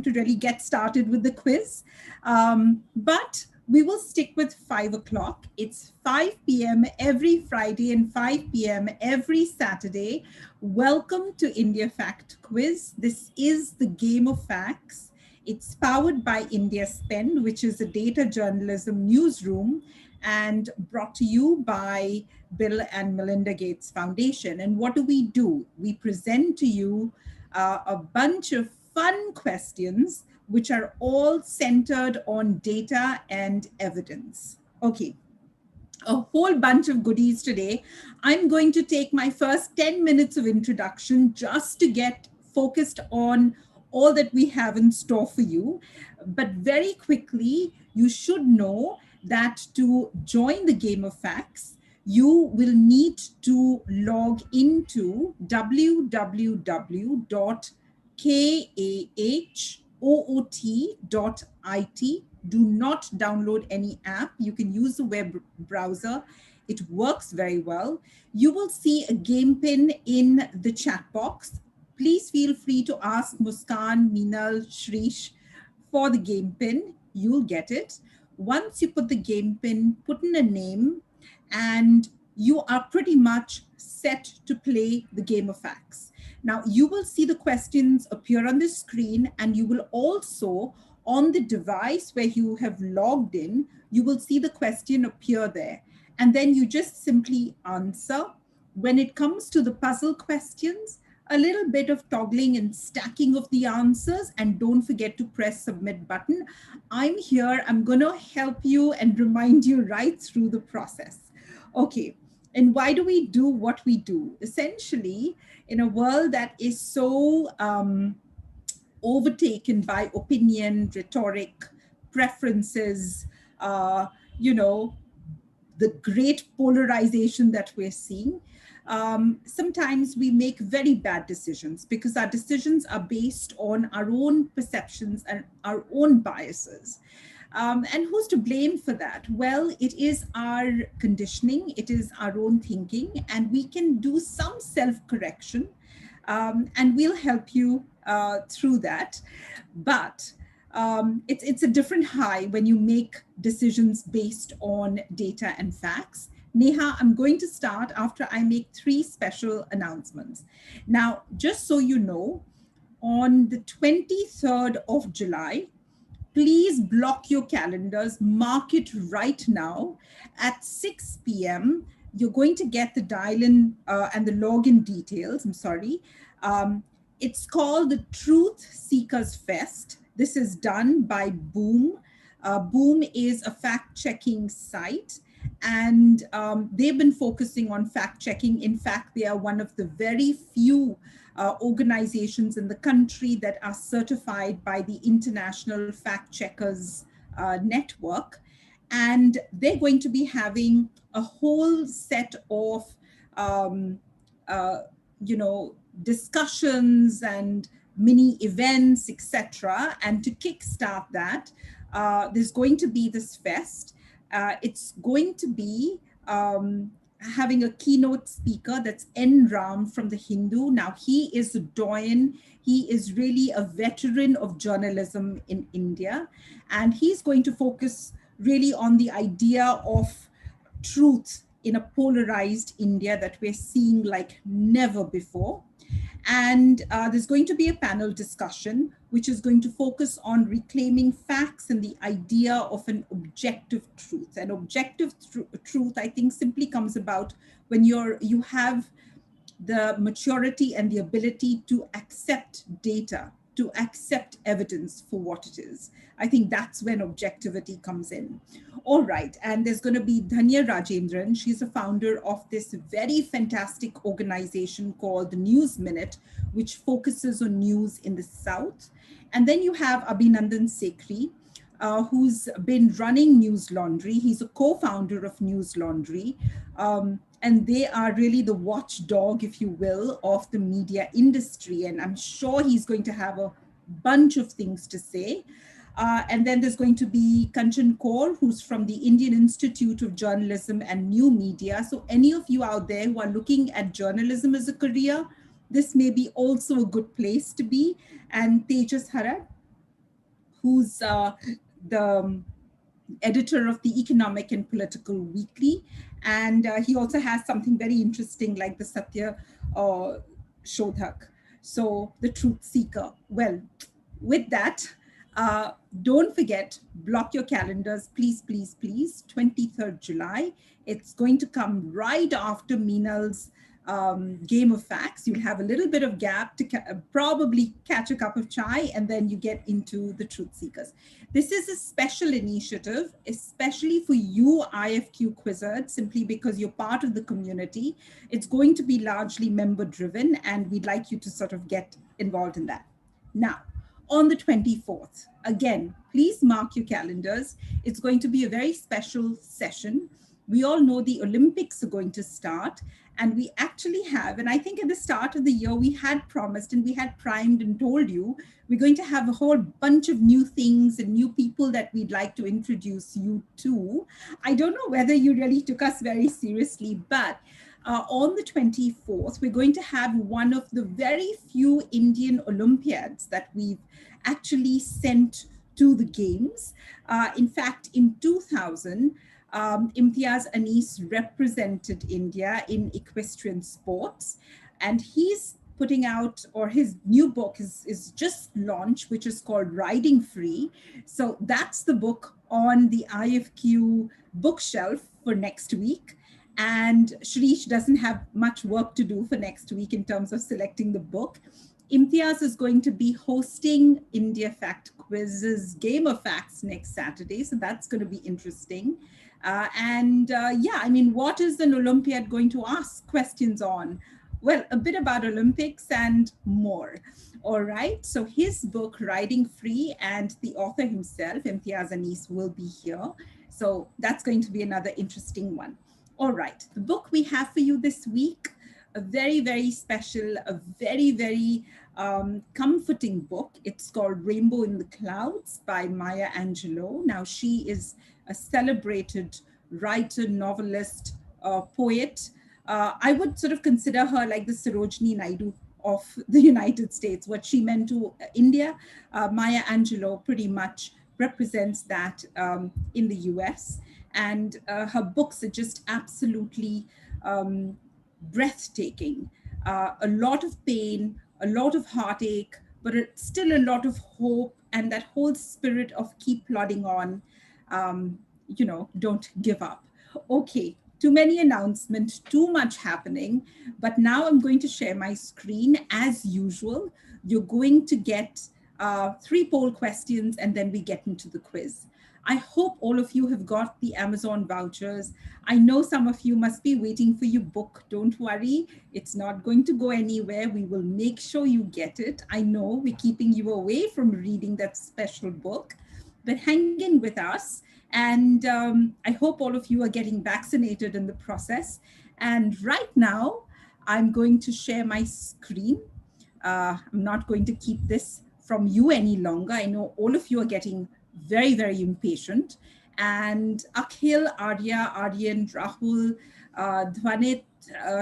to really get started with the quiz. But we will stick with 5 o'clock. It's 5 p.m. every Friday and 5 p.m. every Saturday. Welcome to India Fact Quiz. This is the game of facts. It's powered by India Spend, which is a data journalism newsroom, and brought to you by Bill and Melinda Gates Foundation. And what do? We present to you a bunch of fun questions which are all centered on data and evidence. Okay, a whole bunch of goodies today. I'm going to take my first 10 minutes of introduction just to get focused on all that we have in store for you. But very quickly, you should know that to join the game of facts, you will need to log into www.kahoot.it. Do not download any app. You can use the web browser. It works very well. You will see a game pin in the chat box. Please feel free to ask Muskan, Meenal, Shrish for the game pin. You'll get it. Once you put the game pin, put in a name, and you are pretty much set to play the game of facts. Now, you will see the questions appear on the screen, and you will also, on the device where you have logged in, you will see the question appear there. And then you just simply answer. When it comes to the puzzle questions, a little bit of toggling and stacking of the answers, and don't forget to press submit button. I'm here, I'm gonna help you and remind you right through the process. Okay, and why do we do what we do? Essentially, in a world that is so overtaken by opinion, rhetoric, preferences, you know, the great polarization that we're seeing, sometimes we make very bad decisions because our decisions are based on our own perceptions and our own biases. And who's to blame for that? Well, it is our conditioning, it is our own thinking, and we can do some self-correction, and we'll help you through that. But it's a different high when you make decisions based on data and facts. Neha, I'm going to start after I make 3 special announcements. Now, just so you know, on the 23rd of July, please block your calendars, mark it right now at 6 p.m. You're going to get the dial-in and the login details, I'm sorry. It's called the Truth Seekers Fest. This is done by Boom. Boom is a fact-checking site, and they've been focusing on fact-checking. In fact, they are one of the very few organizations in the country that are certified by the International Fact Checkers Network. And they're going to be having a whole set of, discussions and mini events, etc. And to kickstart that, there's going to be this fest. It's going to be having a keynote speaker, that's N. Ram from The Hindu. Now, he is a doyen. He is really a veteran of journalism in India. And he's going to focus really on the idea of truth in a polarized India that we're seeing like never before. And there's going to be a panel discussion, which is going to focus on reclaiming facts and the idea of an objective truth. And objective truth, I think, simply comes about when you have the maturity and the ability to accept data, to accept evidence for what it is. I think that's when objectivity comes in. All right, and there's going to be Dhanya Rajendran. She's a founder of this very fantastic organization called the News Minute, which focuses on news in the South. And then you have Abhinandan Sekhri, who's been running News Laundry. He's a co-founder of News Laundry. And they are really the watchdog, if you will, of the media industry. And I'm sure he's going to have a bunch of things to say. And then there's going to be Kanchan Kaur, who's from the Indian Institute of Journalism and New Media. So any of you out there who are looking at journalism as a career, this may be also a good place to be. And Tejas Harad, who's the editor of the Economic and Political Weekly. And he also has something very interesting like the Satya Shodhak. So the truth seeker. Well, with that, uh, don't forget, block your calendars, please, please, please. 23rd July. It's going to come right after Meenal's game of facts. You'll have a little bit of gap to probably catch a cup of chai, and then you get into the truth seekers. This is a special initiative, especially for you IFQ quizzers, simply because you're part of the community. It's going to be largely member driven, and we'd like you to sort of get involved in that. Now, on the 24th, again, please mark your calendars. It's going to be a very special session. We all know the Olympics are going to start, and we actually have, and I think at the start of the year, we had promised and we had primed and told you, we're going to have a whole bunch of new things and new people that we'd like to introduce you to. I don't know whether you really took us very seriously, but on the 24th, we're going to have one of the very few Indian Olympiads that we've actually sent to the games. In fact, in 2000, Imtiaz Anis represented India in equestrian sports, and he's putting out, or his new book is just launched, which is called Riding Free. So that's the book on the IFQ bookshelf for next week. And Shrish doesn't have much work to do for next week in terms of selecting the book. Imtiaz is going to be hosting India Fact Quiz's Game of Facts next Saturday. So that's going to be interesting. Yeah, I mean, what is an Olympiad going to ask questions on? Well, a bit about Olympics and more. All right. So his book, Riding Free, and the author himself, Imtiaz Anis, will be here. So that's going to be another interesting one. All right. The book we have for you this week, a very, very special, a very, very comforting book. It's called Rainbow in the Clouds by Maya Angelou. Now, she is a celebrated writer, novelist, poet. I would sort of consider her like the Sarojini Naidu of the United States. What she meant to India, Maya Angelou pretty much represents that in the US. And her books are just absolutely breathtaking. A lot of pain, a lot of heartache, but still a lot of hope, and that whole spirit of keep plodding on. Don't give up. Okay, too many announcements, too much happening, but now I'm going to share my screen as usual. You're going to get 3 poll questions, and then we get into the quiz. I hope all of you have got the Amazon vouchers. I know some of you must be waiting for your book. Don't worry, it's not going to go anywhere. We will make sure you get it. I know we're keeping you away from reading that special book, but hang in with us. And I hope all of you are getting vaccinated in the process. And right now, I'm going to share my screen. I'm not going to keep this from you any longer. I know all of you are getting very, very impatient. And Akhil, Arya, Aryan, Rahul, Dhwanit,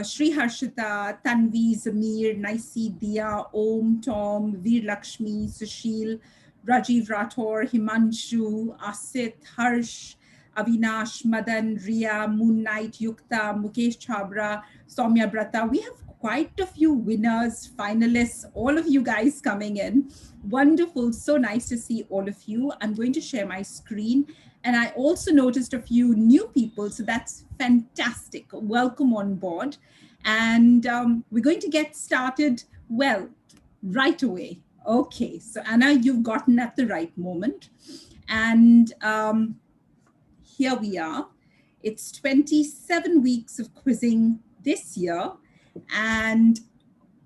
Sri Harshita, Tanvi, Zamir, Naisi, Dia, Om, Tom, Veer Lakshmi, Sushil, Rajiv Rathore, Himanshu, Asit, Harsh, Avinash, Madan, Ria, Moon Knight, Yukta, Mukesh Chabra, Soumya Brata. We have quite a few winners, finalists, all of you guys coming in. Wonderful. So nice to see all of you. I'm going to share my screen. And I also noticed a few new people. So that's fantastic. Welcome on board. And we're going to get started, well, right away. Okay. So Anna, you've gotten at the right moment. And here we are. It's 27 weeks of quizzing this year. And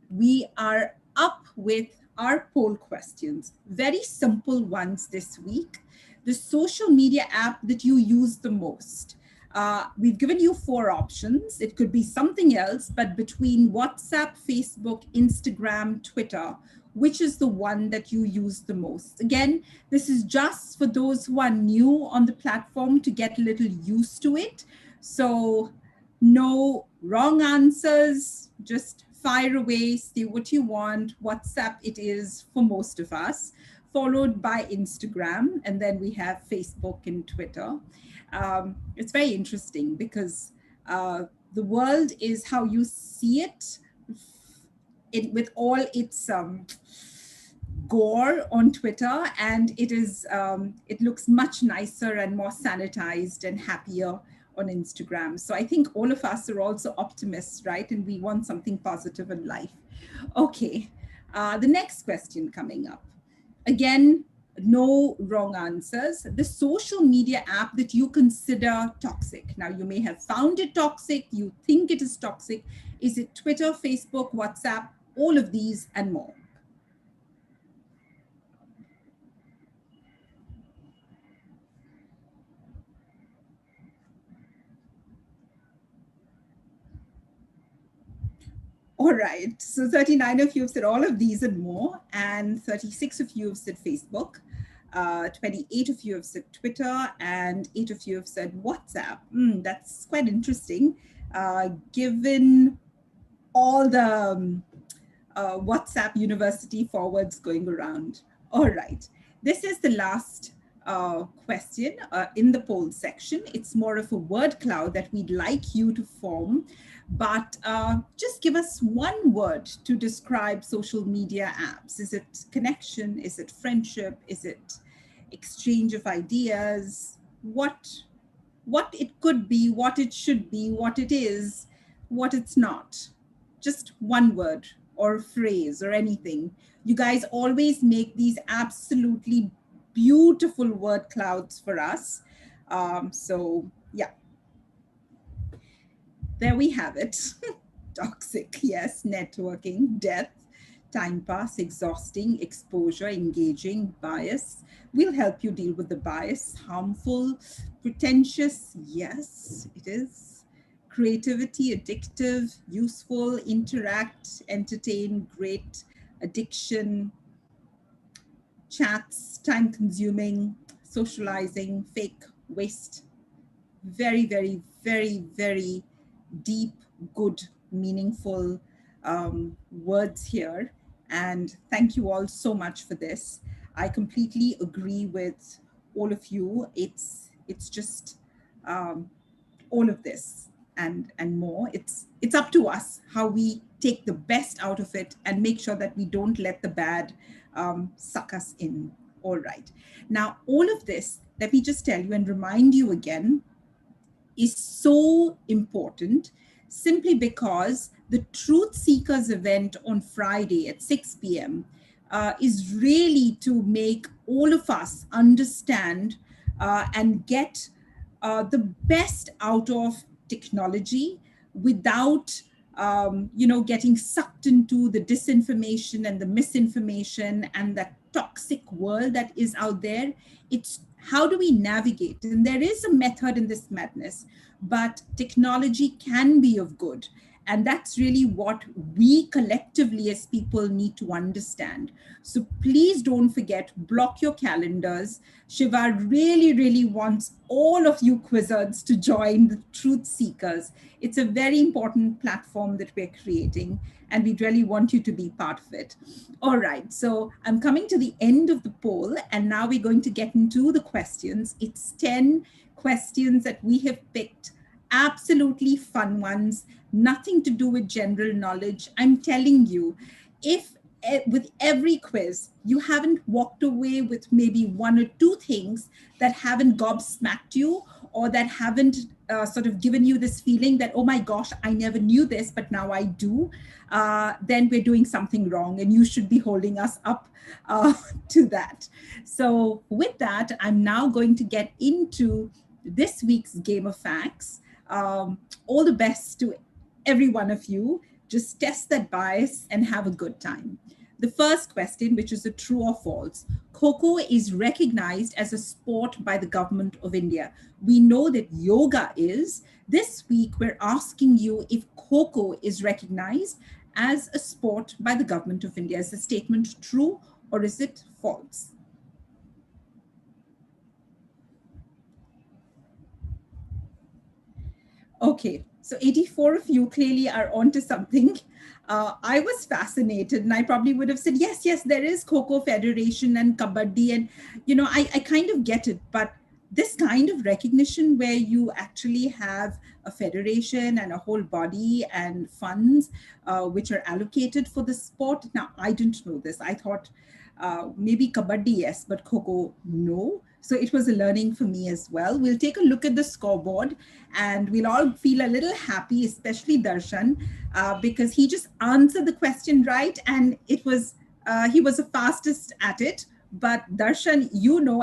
we are up with our poll questions, very simple ones this week. The social media app that you use the most. We've given you 4 options. It could be something else, but between WhatsApp, Facebook, Instagram, Twitter, which is the one that you use the most? Again, this is just for those who are new on the platform to get a little used to it. So no wrong answers, just fire away, say what you want. WhatsApp it is for most of us. followed by Instagram, and then we have Facebook and Twitter. It's very interesting because the world is how you see it, with all its gore on Twitter, and it looks much nicer and more sanitized and happier on Instagram. So I think all of us are also optimists, right? And we want something positive in life. Okay, the next question coming up. Again, no wrong answers. The social media app that you consider toxic. Now, you may have found it toxic, you think it is toxic. Is it Twitter, Facebook, WhatsApp, all of these and more? All right. So 39 of you have said all of these and more, and 36 of you have said Facebook. 28 of you have said Twitter, and 8 of you have said WhatsApp. That's quite interesting, given all the WhatsApp university forwards going around. All right. This is the last question in the poll section. It's more of a word cloud that we'd like you to form, but just give us one word to describe social media apps. Is it connection? Is it friendship? Is it exchange of ideas? What it could be, what it should be, what it is, what it's not. Just one word or a phrase or anything. You guys always make these absolutely beautiful word clouds for us. So yeah, there we have it. Toxic, yes, networking, death, time pass, exhausting, exposure, engaging, bias. We'll help you deal with the bias. Harmful, pretentious, yes, it is. Creativity, addictive, useful, interact, entertain, great, addiction, chats, time consuming, socializing, fake, waste. Very, very, very, very deep, good, meaningful words here. And thank you all so much for this. I completely agree with all of you. It's just all of this and more. It's up to us how we take the best out of it and make sure that we don't let the bad suck us in. All right. Now, all of this, let me just tell you and remind you again, is so important simply because the Truth Seekers event on Friday at 6 p.m. Is really to make all of us understand and get the best out of technology without getting sucked into the disinformation and the misinformation and that toxic world that is out there. It's how do we navigate? And there is a method in this madness, but technology can be of good. And that's really what we collectively as people need to understand. So please don't forget, block your calendars. Shiva really, really wants all of you quizzards to join the Truth Seekers. It's a very important platform that we're creating, and we really want you to be part of it. All right, so I'm coming to the end of the poll, and now we're going to get into the questions. It's 10 questions that we have picked, absolutely fun ones, nothing to do with general knowledge. I'm telling you, if with every quiz, you haven't walked away with maybe one or two things that haven't gobsmacked you or that haven't sort of given you this feeling that, oh my gosh, I never knew this, but now I do, then we're doing something wrong and you should be holding us up to that. So with that, I'm now going to get into this week's Game of Facts. All the best to every one of you. Just test that bias and have a good time. The first question, which is a true or false. Kho-kho is recognized as a sport by the government of India. We know that yoga is. This week, we're asking you if Kho-kho is recognized as a sport by the government of India. Is the statement true or is it false? Okay, so 84 of you clearly are onto something. I was fascinated, and I probably would have said, yes, yes, there is Kho-kho Federation and Kabaddi, and I kind of get it, but this kind of recognition where you actually have a federation and a whole body and funds which are allocated for the sport. Now, I didn't know this. I thought maybe Kabaddi, yes, but Kho-kho, no. So it was a learning for me as well. We'll take a look at the scoreboard and we'll all feel a little happy, especially Darshan, because he just answered the question right, and he was the fastest at it. But Darshan,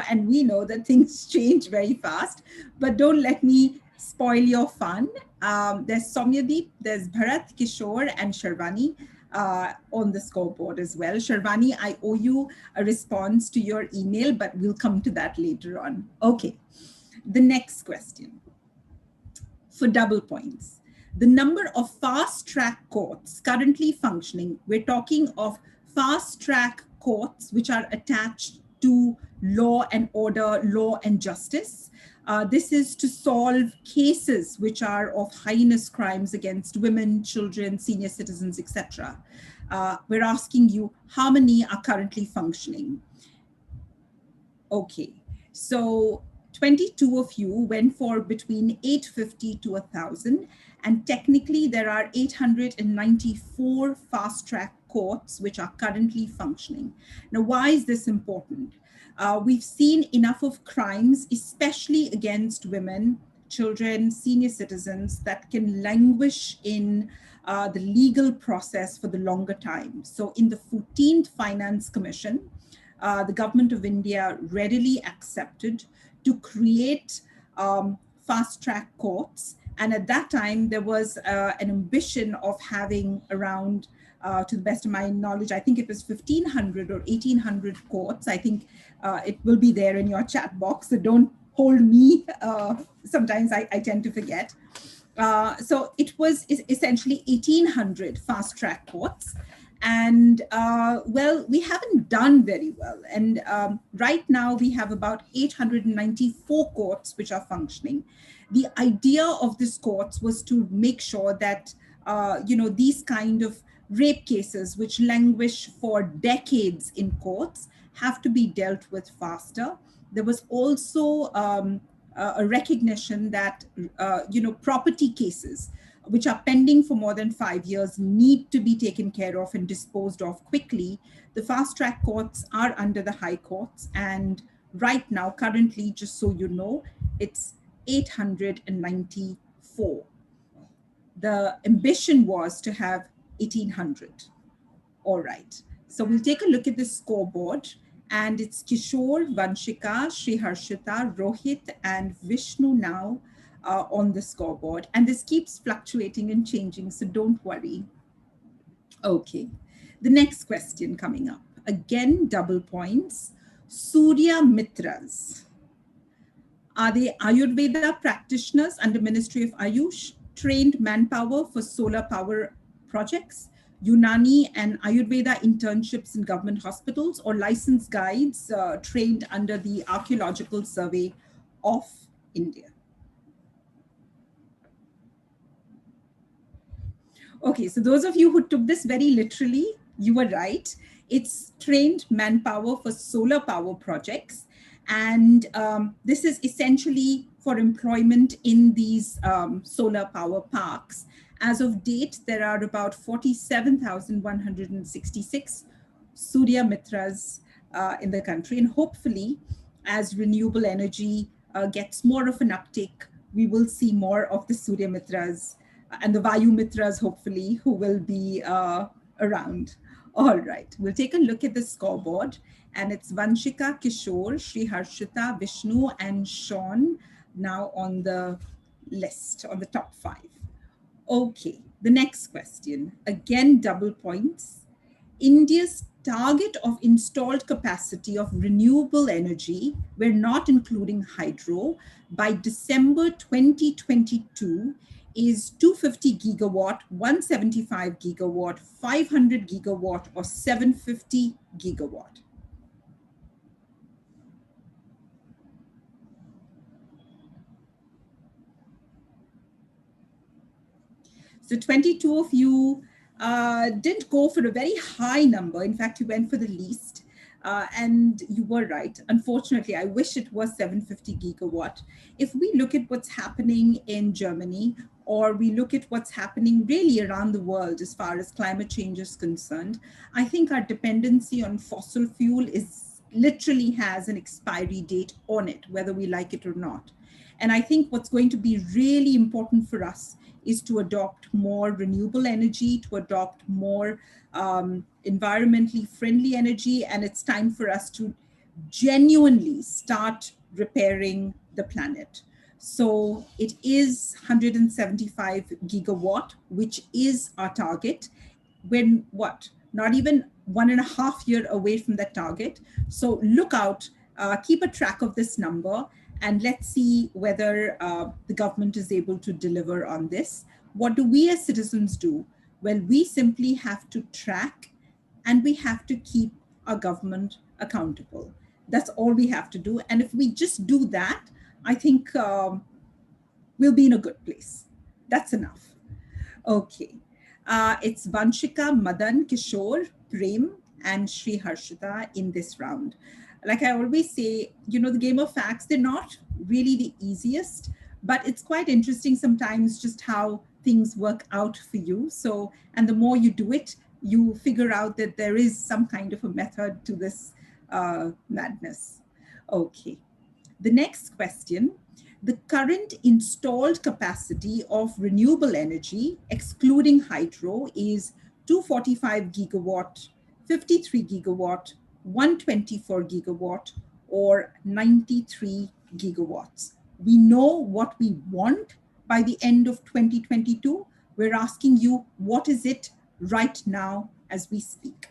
and we know that things change very fast. But don't let me spoil your fun. There's Somyadeep, there's Bharat, Kishore, and Sharvani on the scoreboard as well. Sharvani, I owe you a response to your email, but we'll come to that later on. Okay, the next question for double points. The number of fast track courts currently functioning, we're talking of fast track courts which are attached to law and order, law and justice. This is to solve cases which are of heinous crimes against women, children, senior citizens, etc. We're asking you how many are currently functioning. Okay, so 22 of you went for between 850 to 1,000, and technically there are 894 fast track courts which are currently functioning. Now, why is this important? We've seen enough of crimes, especially against women, children, senior citizens, that can languish in the legal process for the longer time. So in the 14th Finance Commission, the government of India readily accepted to create fast track courts. And at that time, there was an ambition of having around, to the best of my knowledge, I think it was 1,500 or 1,800 courts. I think it will be there in your chat box, so don't hold me. Sometimes I tend to forget. So it was essentially 1,800 fast track courts. And well, we haven't done very well. And right now we have about 894 courts which are functioning. The idea of this courts was to make sure that, these kind of rape cases which languish for decades in courts have to be dealt with faster. There was also a recognition that, property cases which are pending for more than 5 years need to be taken care of and disposed of quickly. The fast track courts are under the high courts. And right now, currently, just so you know, it's 894. The ambition was to have 1,800. All right. So we'll take a look at the scoreboard. And it's Kishore, Vanshika, Sri Harshita, Rohit, and Vishnu now on the scoreboard. And this keeps fluctuating and changing, so don't worry. Okay. The next question coming up. Again, double points. Suryamitras. Are they Ayurveda practitioners under Ministry of Ayush, trained manpower for solar power projects, Unani and Ayurveda internships in government hospitals, or licensed guides trained under the Archaeological Survey of India? Okay, so those of you who took this very literally, you were right. It's trained manpower for solar power projects. And this is essentially for employment in these solar power parks. As of date, there are about 47,166 Suryamitras in the country. And hopefully, as renewable energy gets more of an uptake, we will see more of the Suryamitras and the Vayu Mitras, hopefully, who will be around. All right, we'll take a look at the scoreboard. And it's Vanshika, Kishore, Sri Harshita, Vishnu, and Sean now on the list, on the top 5. Okay, the next question. Again, double points. India's target of installed capacity of renewable energy, we're not including hydro, by December 2022 is 250 gigawatt, 175 gigawatt, 500 gigawatt, or 750 gigawatt. So 22 of you didn't go for a very high number. In fact, you went for the least. And you were right. Unfortunately, I wish it was 750 gigawatt. If we look at what's happening in Germany, or we look at what's happening really around the world as far as climate change is concerned, I think our dependency on fossil fuel is literally has an expiry date on it, whether we like it or not. And I think what's going to be really important for us is to adopt more renewable energy, to adopt more environmentally friendly energy. And it's time for us to genuinely start repairing the planet. So it is 175 gigawatt, which is our target. When what? Not even 1.5 years away from that target. So look out, keep a track of this number, and let's see whether the government is able to deliver on this. What do we as citizens do? Well, we simply have to track and we have to keep our government accountable. That's all we have to do. And if we just do that, I think we'll be in a good place. That's enough. Okay. It's Vanshika, Madan, Kishore, Prem, and Sri Harshita in this round. Like I always say, you know, the game of facts, they're not really the easiest, but it's quite interesting sometimes just how things work out for you. So, and the more you do it, you figure out that there is some kind of a method to this madness. Okay. The next question: the current installed capacity of renewable energy, excluding hydro, is 245 gigawatt, 53 gigawatt, 124 gigawatt, or 93 gigawatts. We know what we want by the end of 2022. We're asking you, what is it right now as we speak?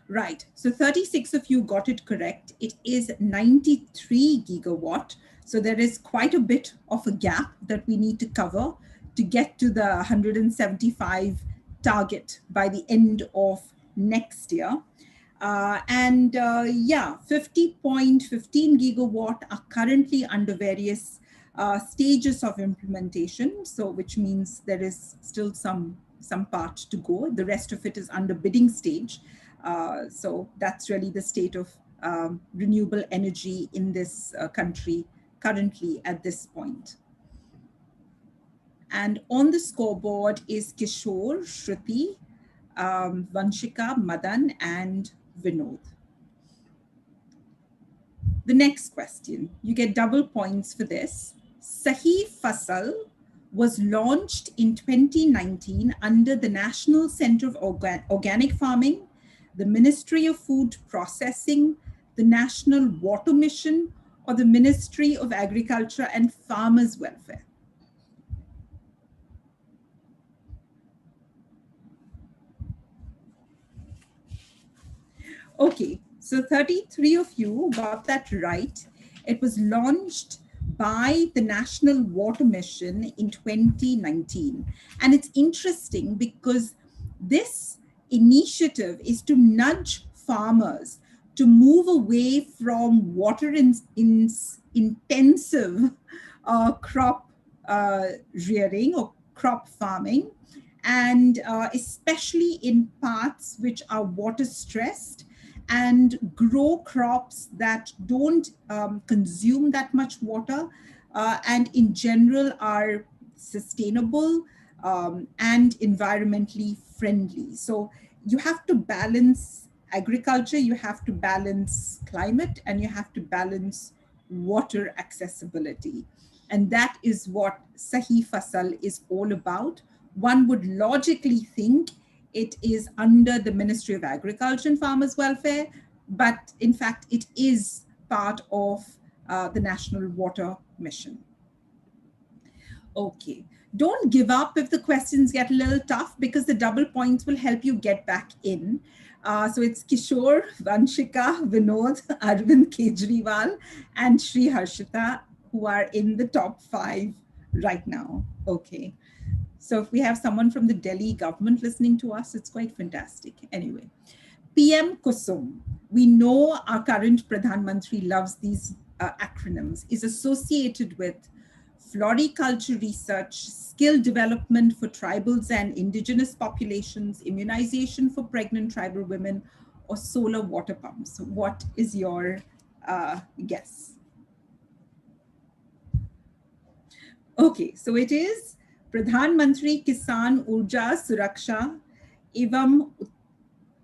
Right. So 36 of you got it correct. It is 93 gigawatt. So there is quite a bit of a gap that we need to cover to get to the 175 target by the end of next year. Yeah, 50.15 gigawatt are currently under various stages of implementation. So which means there is still some part to go. The rest of it is under bidding stage. So that's really the state of renewable energy in this country currently at this point. And on the scoreboard is Kishore, Shruti, Vanshika, Madan, and Vinod. The next question, you get double points for this. Sahi Fasal was launched in 2019 under the National Center of Organic Farming, the Ministry of Food Processing, the National Water Mission, or the Ministry of Agriculture and Farmers Welfare. Okay, so 33 of you got that right. It was launched by the National Water Mission in 2019. And it's interesting because this initiative is to nudge farmers to move away from water intensive crop rearing or crop farming, and especially in parts which are water stressed, and grow crops that don't consume that much water and in general are sustainable and environmentally friendly. So you have to balance agriculture, you have to balance climate, and you have to balance water accessibility. And that is what Sahi Fasal is all about. One would logically think it is under the Ministry of Agriculture and Farmers Welfare, but in fact, it is part of the National Water Mission. Okay, don't give up if the questions get a little tough, because the double points will help you get back in. So it's Kishore, Vanshika, Vinod, Arvind Kejriwal, and Sri Harshita, who are in the top 5 right now. Okay. So if we have someone from the Delhi government listening to us, it's quite fantastic. Anyway, PM KUSUM. We know our current Pradhan Mantri loves these acronyms, is associated with floriculture research, skill development for tribals and indigenous populations, immunization for pregnant tribal women, or solar water pumps. What is your guess? Okay, so it is Pradhan Mantri Kisan Urja Suraksha Evam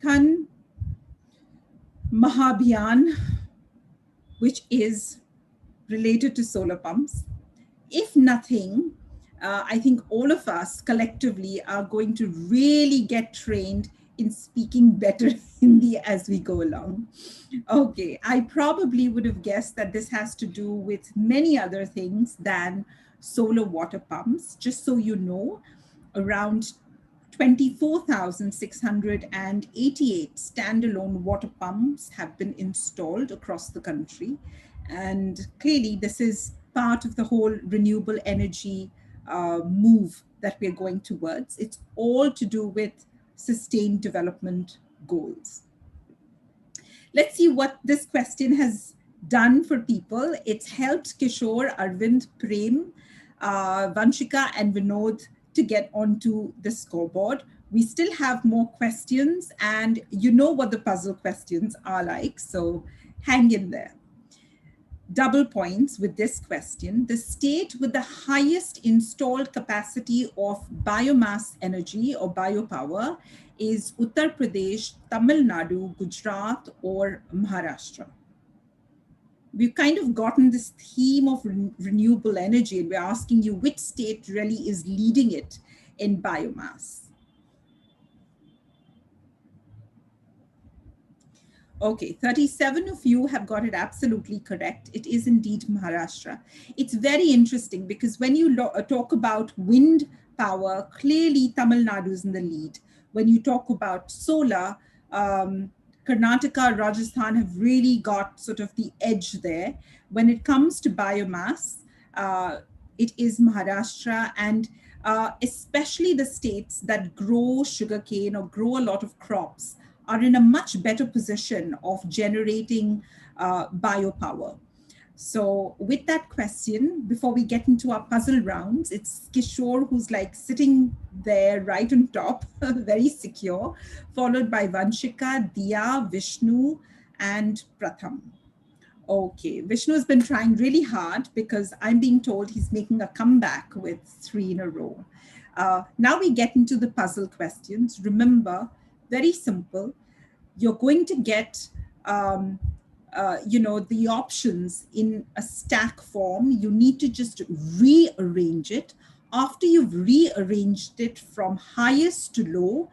Uttan Mahabhiyan, which is related to solar pumps. If nothing, I think all of us collectively are going to really get trained in speaking better Hindi as we go along. Okay, I probably would have guessed that this has to do with many other things than solar water pumps. Just so you know, around 24,688 standalone water pumps have been installed across the country. And clearly, this is part of the whole renewable energy move that we're going towards. It's all to do with sustained development goals. Let's see what this question has done for people. It's helped Kishore, Arvind, Prem, Vanshika, and Vinod to get onto the scoreboard. We still have more questions, and you know what the puzzle questions are like, so hang in there. Double points with this question. The state with the highest installed capacity of biomass energy or biopower is Uttar Pradesh, Tamil Nadu, Gujarat, or Maharashtra. We've kind of gotten this theme of renewable energy, and we're asking you which state really is leading it in biomass. Okay, 37 of you have got it absolutely correct. It is indeed Maharashtra. It's very interesting because when you talk about wind power, clearly Tamil Nadu is in the lead. When you talk about solar, Karnataka, Rajasthan have really got sort of the edge there. When it comes to biomass, it is Maharashtra, and especially the states that grow sugarcane or grow a lot of crops are in a much better position of generating biopower. So with that question, before we get into our puzzle rounds, it's Kishore who's like sitting there right on top, very secure, followed by Vanshika, Diya, Vishnu, and Pratham. Okay, Vishnu has been trying really hard because I'm being told he's making a comeback with 3 in a row. Now we get into the puzzle questions. Remember, very simple. You're going to get, the options in a stack form. You need to just rearrange it. After you've rearranged it from highest to low,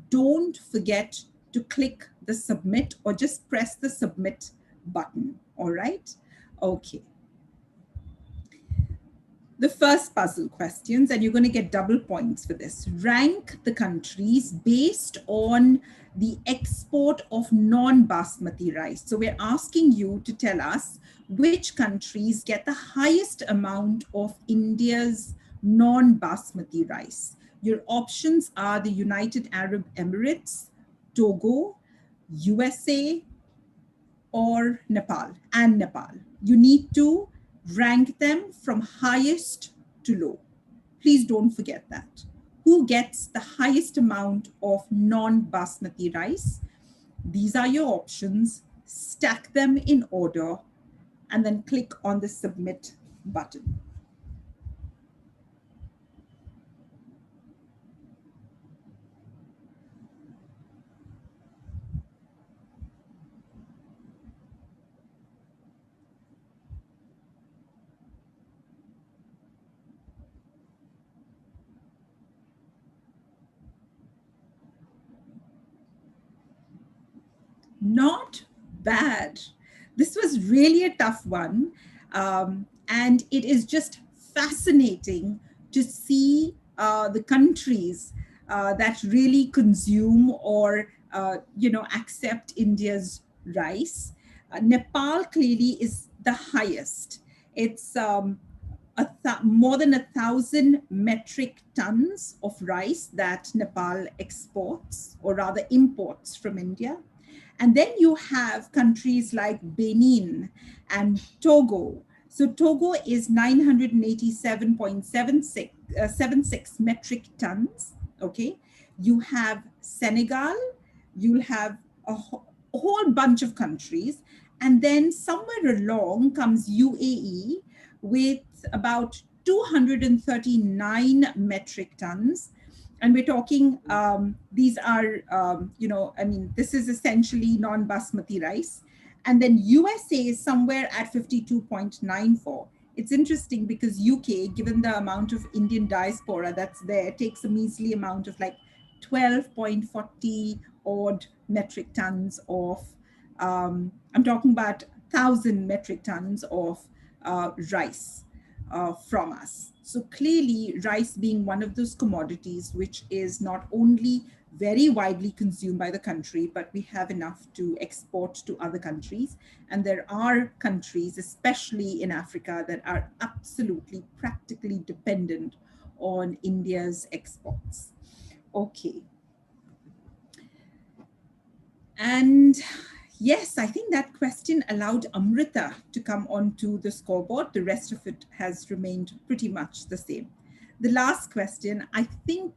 don't forget to click the submit or just press the submit button. All right? Okay. The first puzzle questions, and you're going to get double points for this. Rank the countries based on the export of non-basmati rice. So we're asking you to tell us which countries get the highest amount of India's non-basmati rice. Your options are the United Arab Emirates, Togo, USA, or Nepal, and Nepal. You need to rank them from highest to low. Please don't forget that. Who gets the highest amount of non-basmati rice? These are your options. Stack them in order and then click on the submit button. Not bad. This was really a tough one. And it is just fascinating to see the countries that really consume or, accept India's rice. Nepal clearly is the highest. It's more than 1,000 metric tons of rice that Nepal exports, or rather imports from India. And then you have countries like Benin and Togo. So Togo is 987.76 metric tons. Okay. You have Senegal, you'll have a whole bunch of countries. And then somewhere along comes UAE with about 239 metric tons. And we're talking, these are, this is essentially non-basmati rice. And then USA is somewhere at 52.94. It's interesting because UK, given the amount of Indian diaspora that's there, takes a measly amount of like 12.40 odd metric tons of, I'm talking about 1,000 metric tons of rice from us. So clearly, rice being one of those commodities which is not only very widely consumed by the country, but we have enough to export to other countries. And there are countries, especially in Africa, that are absolutely practically dependent on India's exports. Okay. And yes, I think that question allowed Amrita to come onto the scoreboard. The rest of it has remained pretty much the same. The last question, I think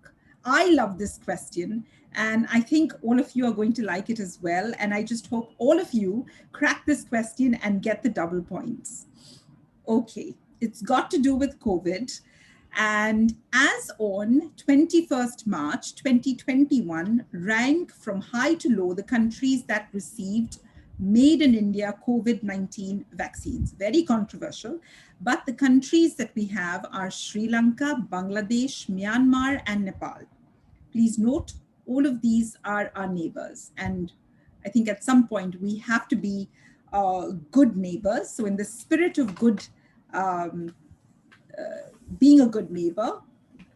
I love this question, and I think all of you are going to like it as well. And I just hope all of you crack this question and get the double points. Okay, it's got to do with COVID. And as on 21st March 2021, rank from high to low the countries that received made in India COVID-19 vaccines. Very controversial, but the countries that we have are Sri Lanka, Bangladesh, Myanmar, and Nepal. Please note, all of these are our neighbors. And I think at some point we have to be good neighbors. So in the spirit of good, being a good neighbor,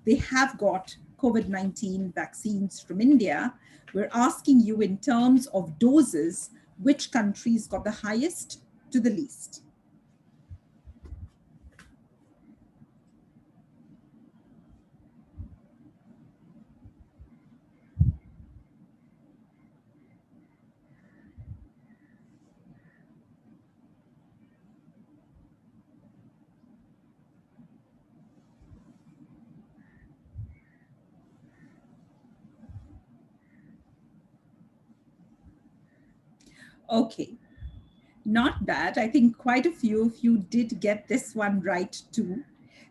they have got COVID-19 vaccines from India. We're asking you in terms of doses, which countries got the highest to the least? Okay, not bad. I think quite a few of you did get this one right too.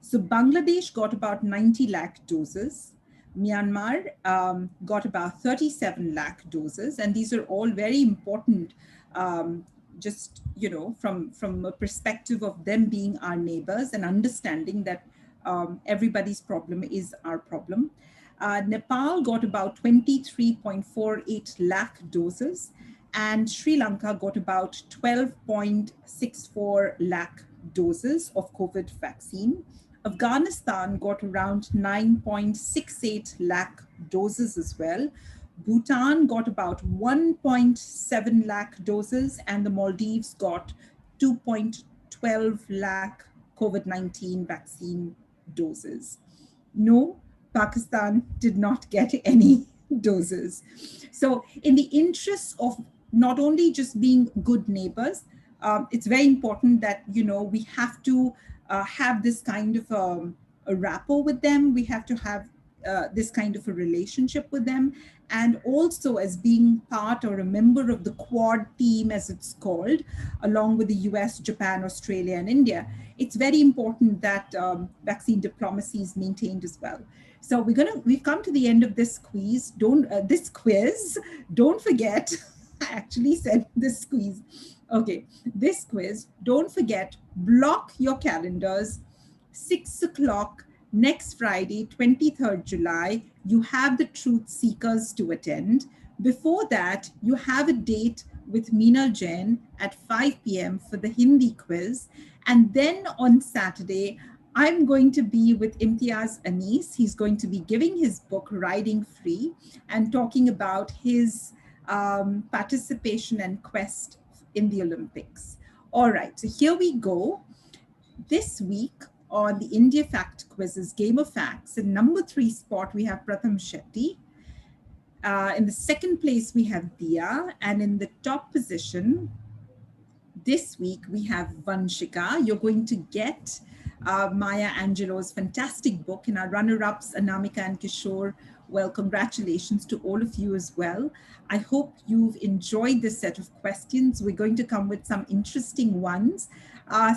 So Bangladesh got about 90 lakh doses. Myanmar got about 37 lakh doses. And these are all very important, just, from a perspective of them being our neighbors and understanding that everybody's problem is our problem. Nepal got about 23.48 lakh doses, and Sri Lanka got about 12.64 lakh doses of COVID vaccine. Afghanistan got around 9.68 lakh doses as well. Bhutan got about 1.7 lakh doses, and the Maldives got 2.12 lakh COVID-19 vaccine doses. No, Pakistan did not get any doses. So in the interest of not only just being good neighbors, it's very important that, we have to have this kind of a rapport with them. We have to have this kind of a relationship with them. And also as being part or a member of the Quad team, as it's called, along with the US, Japan, Australia, and India, it's very important that vaccine diplomacy is maintained as well. So we've come to the end of this quiz. This quiz. Don't forget, I actually said this quiz. Okay, this quiz. Don't forget, block your calendars. 6 o'clock next Friday, 23rd July, you have the Truth Seekers to attend. Before that, you have a date with Meena Jain at 5 p.m. for the Hindi quiz. And then on Saturday, I'm going to be with Imtiaz Anis. He's going to be giving his book, Riding Free, and talking about his participation and quest in the Olympics. All right, so here we go. This week on the India Fact Quizzes Game of Facts, in number 3 spot, we have Pratham Shetty. In the second place, we have Dia. And in the top position, this week, we have Vanshika. You're going to get Maya Angelou's fantastic book, and our runner-ups, Anamika and Kishore. Well, congratulations to all of you as well. I hope you've enjoyed this set of questions. We're going to come with some interesting ones.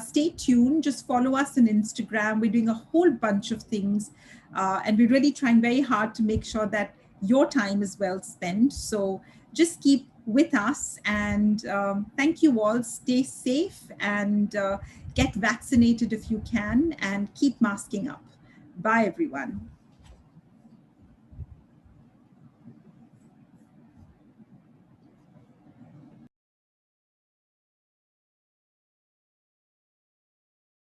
Stay tuned. Just follow us on Instagram. We're doing a whole bunch of things, and we're really trying very hard to make sure that your time is well spent. So just keep with us, and thank you all. Stay safe and get vaccinated if you can, and keep masking up. Bye, everyone.